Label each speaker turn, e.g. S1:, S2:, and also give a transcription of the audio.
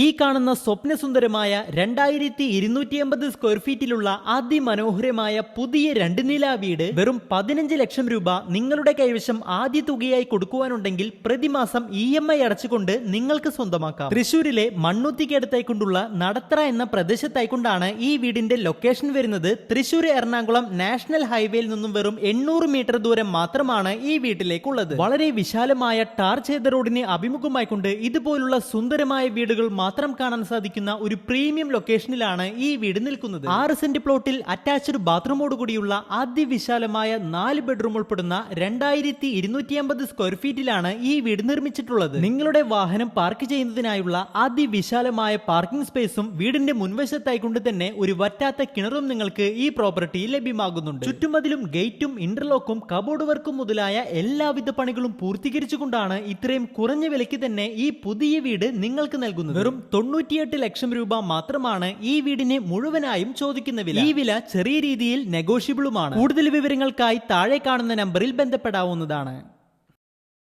S1: ഈ കാണുന്ന സ്വപ്നസുന്ദരമായ 2250 സ്ക്വയർ ഫീറ്റിലുള്ള അതിമനോഹരമായ പുതിയ 2 നില വീട് വെറും 15 ലക്ഷം രൂപ നിങ്ങളുടെ കൈവശം ആദ്യ തുകയായി കൊടുക്കുവാനുണ്ടെങ്കിൽ പ്രതിമാസം EMI അടച്ചുകൊണ്ട് നിങ്ങൾക്ക് സ്വന്തമാക്കാം. തൃശൂരിലെ മണ്ണുത്തിക്കടുത്തായിക്കൊണ്ടുള്ള നടത്തറ എന്ന പ്രദേശത്തായിക്കൊണ്ടാണ് ഈ വീടിന്റെ ലൊക്കേഷൻ വരുന്നത്. തൃശൂർ എറണാകുളം നാഷണൽ ഹൈവേയിൽ നിന്നും വെറും 800 മീറ്റർ ദൂരം മാത്രമാണ് ഈ വീട്ടിലേക്കുള്ളത്. വളരെ വിശാലമായ ടാർ ചെയ്ത റോഡിന് അഭിമുഖമായിക്കൊണ്ട് ഇതുപോലുള്ള സുന്ദരമായ വീടുകൾ മാത്രം കാണാൻ സാധിക്കുന്ന ഒരു പ്രീമിയം ലൊക്കേഷനിലാണ് ഈ വീട് നിൽക്കുന്നത്. 6 സെന്റ് പ്ലോട്ടിൽ അറ്റാച്ച്ഡ് ബാത്റൂമോട് കൂടിയുള്ള അതിവിശാലമായ 4 ബെഡ്റൂം ഉൾപ്പെടുന്ന 2250 സ്ക്വയർ ഫീറ്റിലാണ് ഈ വീട് നിർമ്മിച്ചിട്ടുള്ളത്. നിങ്ങളുടെ വാഹനം പാർക്ക് ചെയ്യുന്നതിനായുള്ള അതിവിശാലമായ പാർക്കിംഗ് സ്പേസും വീടിന്റെ മുൻവശത്തായിക്കൊണ്ട് തന്നെ ഒരു വറ്റാത്ത കിണറും നിങ്ങൾക്ക് ഈ പ്രോപ്പർട്ടിയിൽ ലഭ്യമാകുന്നുണ്ട്. ചുറ്റുമതിലും ഗേറ്റും ഇന്റർലോക്കും കബോർഡ് വർക്കും മുതലായ എല്ലാവിധ പണികളും പൂർത്തീകരിച്ചുകൊണ്ടാണ് ഇത്രയും കുറഞ്ഞ വിലയ്ക്ക് തന്നെ ഈ പുതിയ വീട് നിങ്ങൾക്ക് നൽകുന്നത്. വെറും 98 ലക്ഷം രൂപ മാത്രമാണ് ഈ വീടിനെ മുഴുവനായും ചോദിക്കുന്ന വില. ഈ വില ചെറിയ രീതിയിൽ നെഗോഷ്യബിളുമാണ്. കൂടുതൽ വിവരങ്ങൾക്കായി താഴെ കാണുന്ന നമ്പറിൽ ബന്ധപ്പെടാവുന്നതാണ്.